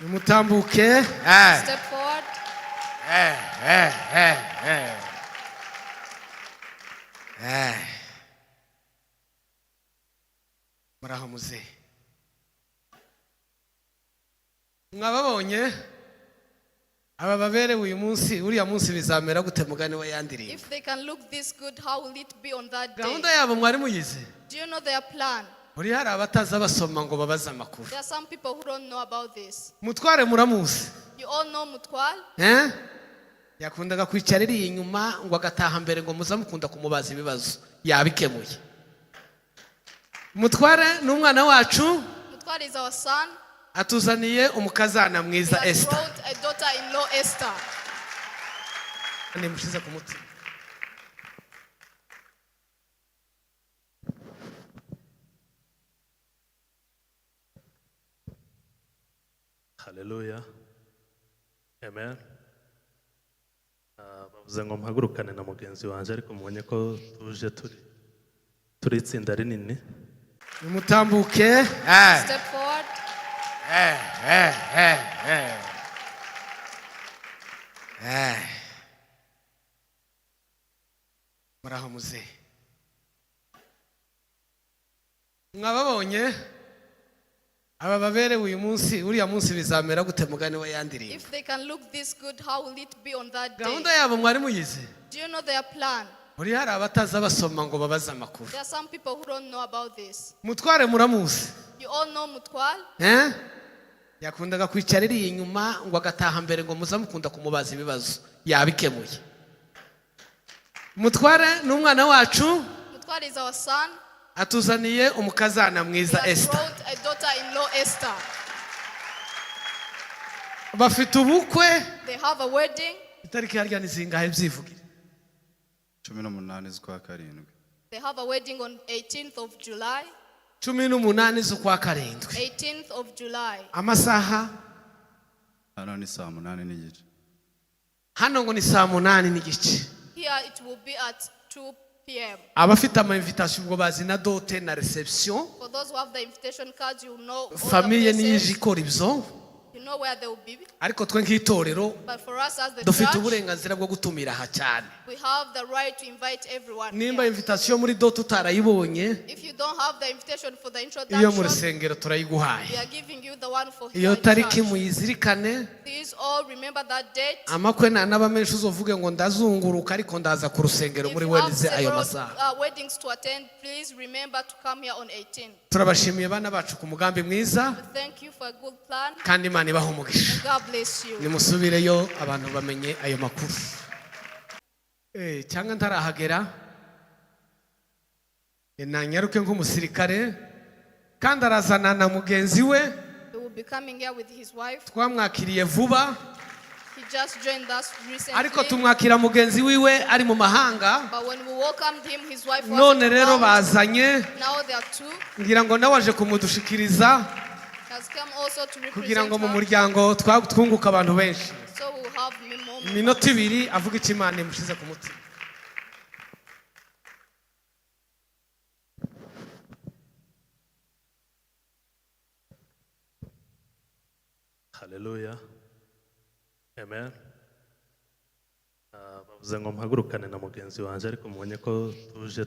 Mutambuke. Step forward. Murahamuze. Mwababonye aba baberewe uyu munsi uriya munsi bizamera gute mugani wa yandirimbo. If they can look this good, how will it be on that day? Gahunda yabo mwari muyize. Do you know their plan? Uri hari abataza basoma ngo babaze amakuru. There are some people who don't know about this. Mutware muramuzi. You all know Mutwal? Yakundaga kwicara iri inyuma ngo agataha mbere ngo muzamukunda kumubaza ibibazo yabikemuye. Mutware n'umwana wacu. Mutwal is our son. Atuzaniye umukazana mwiza Esther. He brought a daughter-in-law, Esther. Nimushize ku mutima. Hallelujah. Amen. Bavuze ngo mpagurukane na mugenzi wanje ariko mubonye ko tuje turi itsinda rinini. Mutambuke. Step forward. Murahamuze. Mwababonye aba baberewe uyu munsi uriya munsi bizamera gute mugani wa yandirimbo. If they can look this good, how will it be on that day? Gahunda yabo mwari muyize. Do you know their plan? Uri hari abataza basoma ngo babaze amakuru. There are some people who don't know about this. Mutware muramuzi. You all know Mutwal? Yakundaga kwicara iri inyuma ngo agataha mbere ngo muzamukunda kumubaza ibibazo yabikemuye. Mutware n'umwana wacu. Mutwal is our son. Atuzaniye umukazana mwiza He Esther. brought a daughter-in-law, Esther. Bafite ubukwe. They have a wedding. Itariki harya nizingahe byivugire. 18 z'ukwa karindwi. They have a wedding on 18th of July. 18 z'ukwa karindwi. 18th of July. Amasaha Hano ni saa 8 n'igice. hano ngo ni saa 8 n'igice. Here it will be at 2 p.m. Abafite ama invitation ubwo bazi na dote na reception. For those who have the invitation cards, you know all the Famille places. niye ikora ibyo. You know where they will be. Ariko twe nk'itorero But for us as the dufite church, uburenganzira bwo gutumira aha cyane. we have the right to invite everyone. Nimba Here. invitation muri dote utarayibonye, If you don't have the invitation for the iyo mu introduction, rusengero turayiguhaye. we are giving you the one for here Iyo in tariki church. muyizirikane. Please all remember that date. Amakwe n'abamenshi uzovuge ngo ndazunguruka ariko ndaza ku rusengero If muri you have Wednesday ayo several masaha. weddings to attend, please remember to come here on 18. Turabashimiye bana bacu ku mugambi mwiza Thank you for a good plan. kandi Imana ibaha umugisha. God bless you. Nimusubireyo abantu bamenye ayo makuru. Cyangwa ntarahagera nanyaruke nk'umusirikare kandi arazana na mugenzi we He will be coming here with his wife. twamwakiriye vuba He just joined us ariko recently. tumwakira mugenzi wiwe ari mu mahanga. But when we welcomed him, his wife was None rero around. bazanye Now there are two. ngira ngo nawe aje kumudushikiriza Has come also to kugira represent ngo mu her. muryango twunguka abantu benshi. So we'll have more. Iminota 2 avuga icyo Imana imushize ku mutima. Hallelujah. Amen. Bavuze ngo mpagurukane na mugenzi wanje ariko mubonye ko tuje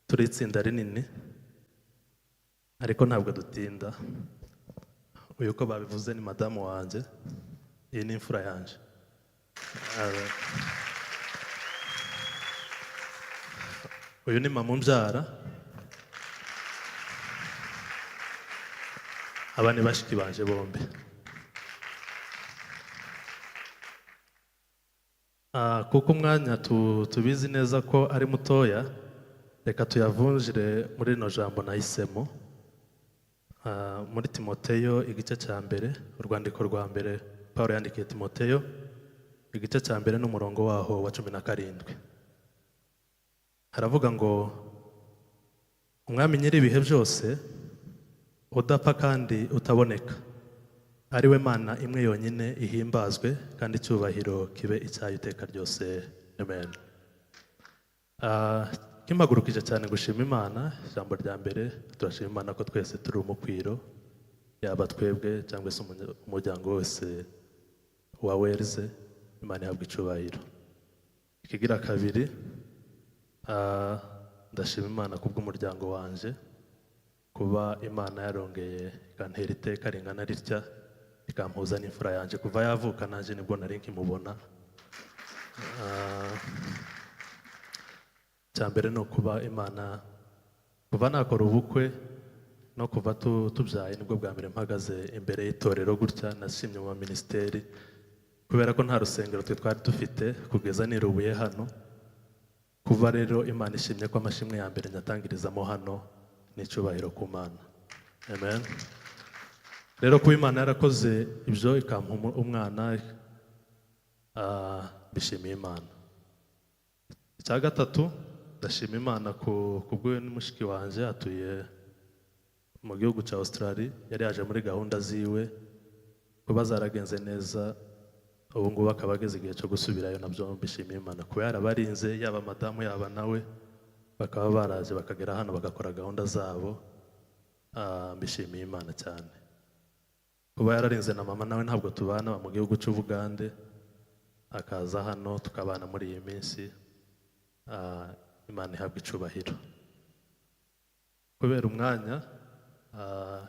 turi itsinda rinini. Ariko ntabwo dutinda. Uyu ko babivuze ni madamu wanje. Iyi ni imfura yanje. Uyu ni mama umbyara. Aba ni bashiki banje bombi. Kuko umwanya tubizi neza ko ari mutoya, reka tuyavunjire muri rino jambo nahisemo. Muri Timoteyo igice cya mbere, urwandiko rwa mbere Pawulo yandikiye Timoteyo igice cya mbere n'umurongo waho wa 17. Haravuga ngo umwami nyiri ibihe byose udapfa kandi utaboneka ari we Mana imwe yonyine ihimbazwe kandi icyubahiro kibe icyayo iteka ryose. Amen. Kimagurukije cyane gushima Imana. Ijambo rya mbere turashima Imana ko twese turi umukwiro yaba twebwe cyangwa se umuryango wose wa Welse. Imana ihabwa icubahiro. Ikigira kabiri, ndashima Imana kubw'umuryango wanje, kuba Imana yarongeye ikantera iteka ringana ritya, ikampuza n'imfura yanje. Kuva yavuka nanje nibwo nari nkimubona. Cyambere no kuba Imana, kuva nakora ubukwe no kuva tubyaye nibwo bwa mbere mpagaze imbere y'itorero gutya. Nashimye mu ministeri kubera ko nta rusengero twari dufite kugeza nirubuye hano. Kuva rero Imana ishimye ko amashimwe ya mbere nyatangirizamo hano n'icubahiro ku Mana. Amen. Rero kuba Imana yarakoze ibyo ikampa umwana, bishimiye Imana. Icya gatatu, ndashima Imana kubwo n'umushiki wanje atuye mu gihugu cya Australia. Yari yaje muri gahunda ziwe, kuba zaragenze neza. Ubu ngubu akaba ageze igihe cyo gusubirayo. Nabyo mbishimiye Imana kuba yarabarinze, yaba madamu yaba nawe, bakaba baraje bakagera hano bagakora gahunda zabo. Mbishimiye Imana cyane kuba yararinze na mama nawe ntabwo tubana mu gihugu cy'Ubugande, akaza hano tukabana muri iyi minsi. Imana ihabwa icubahiro. Kubera umwanya,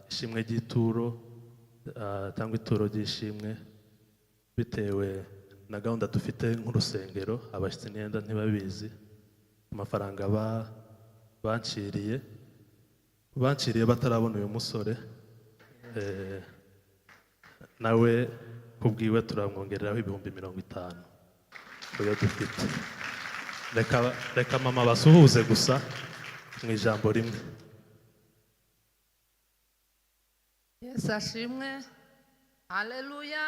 ishimwe ry'ituro cyangwa ituro ry'ishimwe, bitewe na gahunda dufite nk'urusengero, abashyitsi n'iyenda ntibabizi, amafaranga banciriye batarabona uyu musore, nawe kubwiwe turamwongereraho 50,000 kuyo dufite. Reka mama basuhuze gusa mu ijambo rimwe. Yesu ashimwe. Haleluya.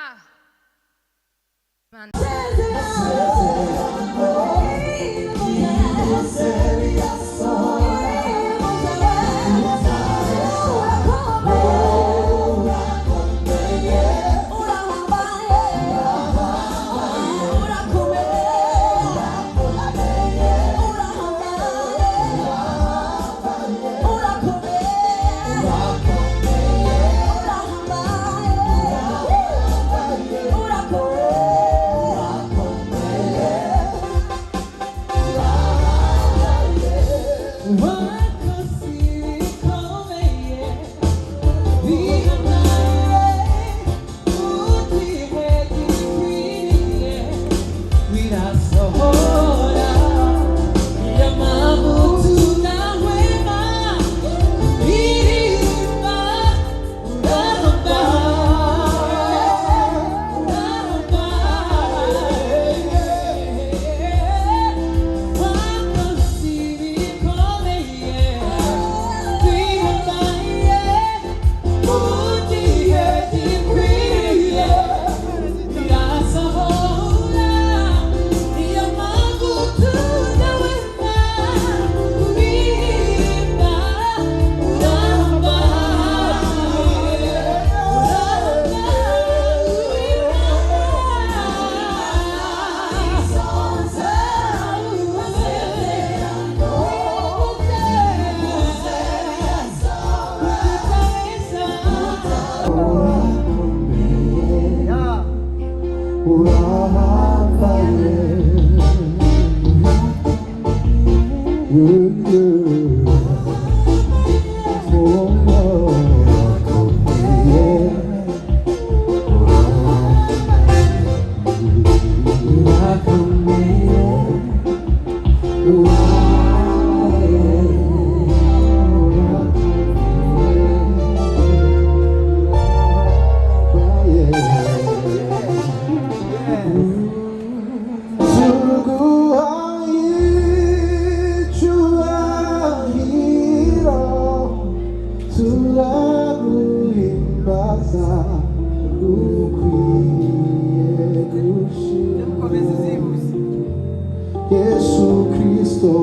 Yesu Kristo,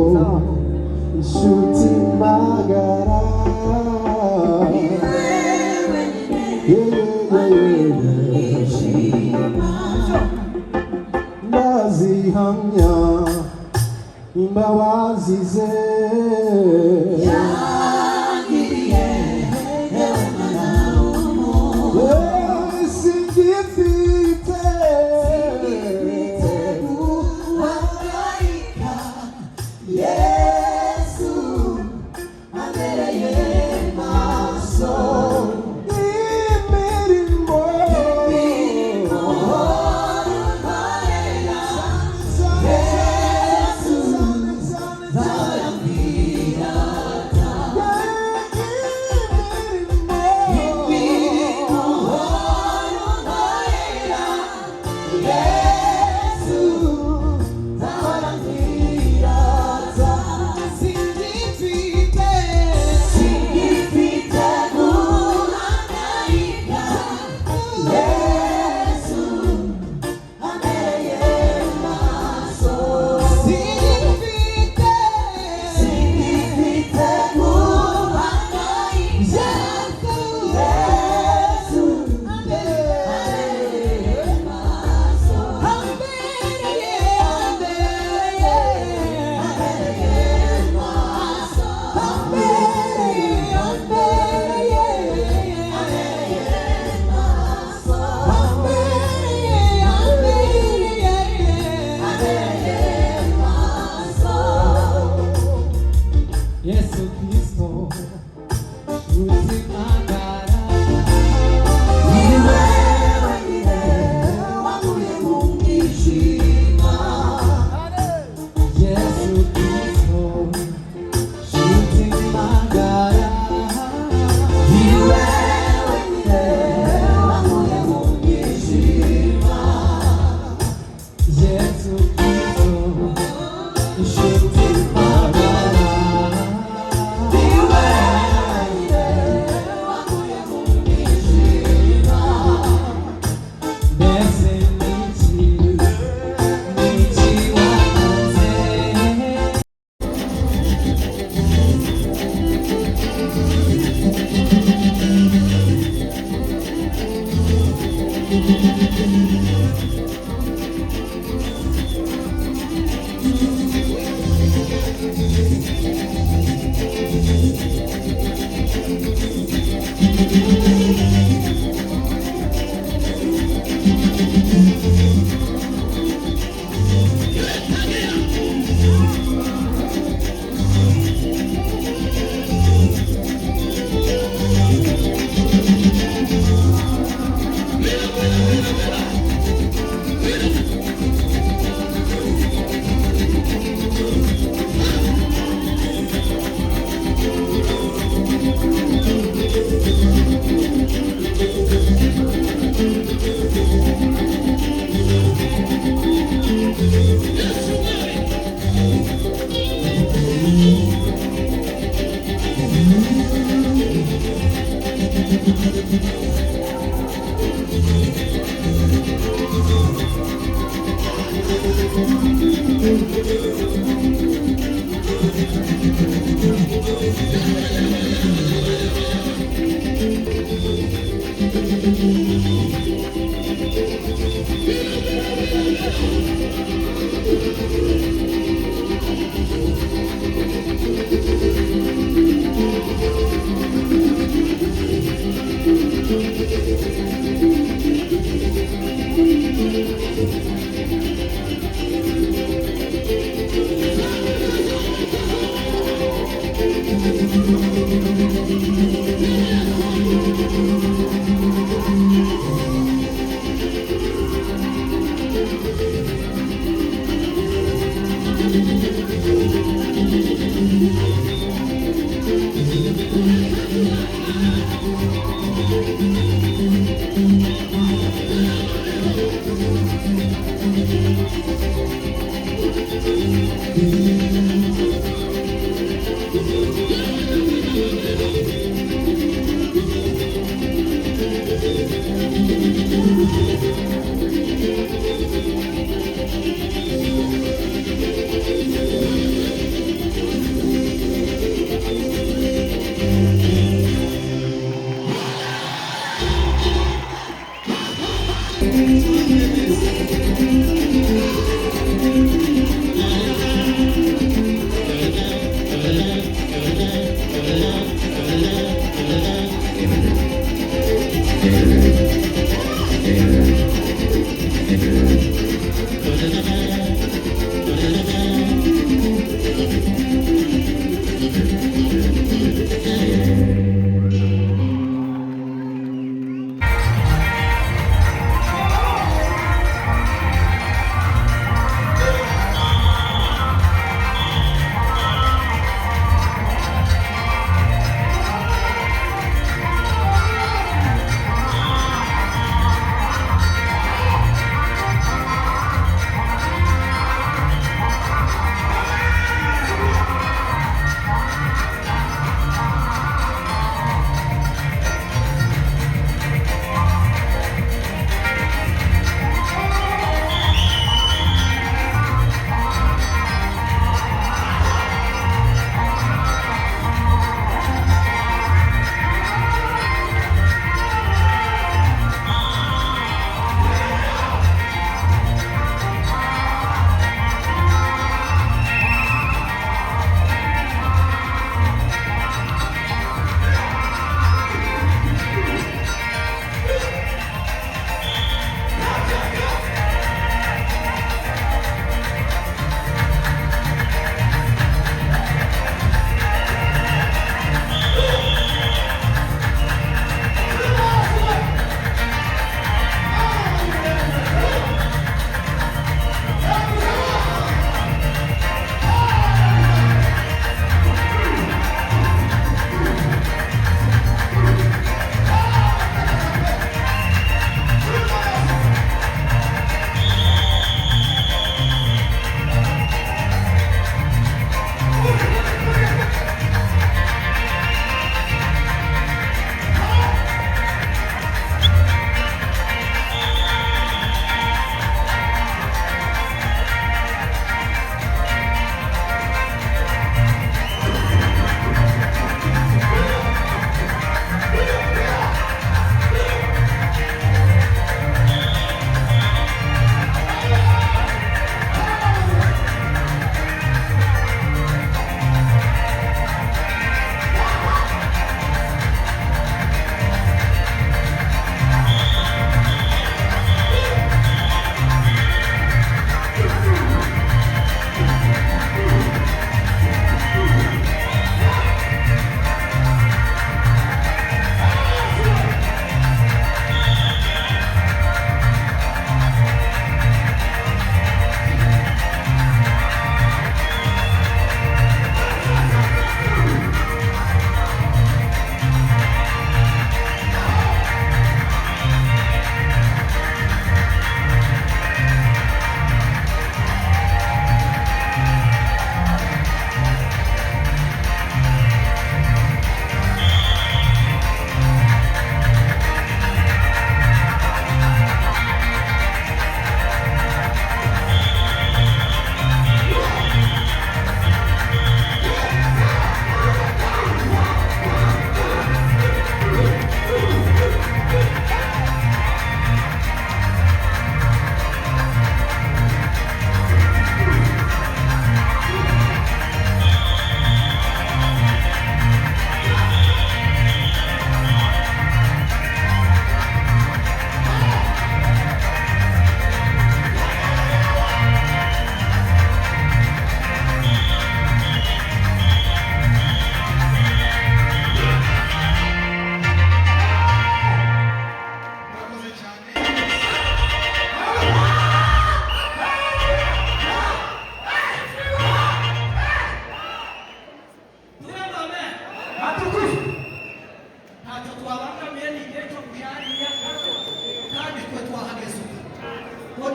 inshuti magara. Ndazihamya imbabazi ze. Yangiriye, ewe mwana w'umuntu.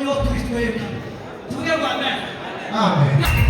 niho turi twebwe tuvuge ngo amen Amen.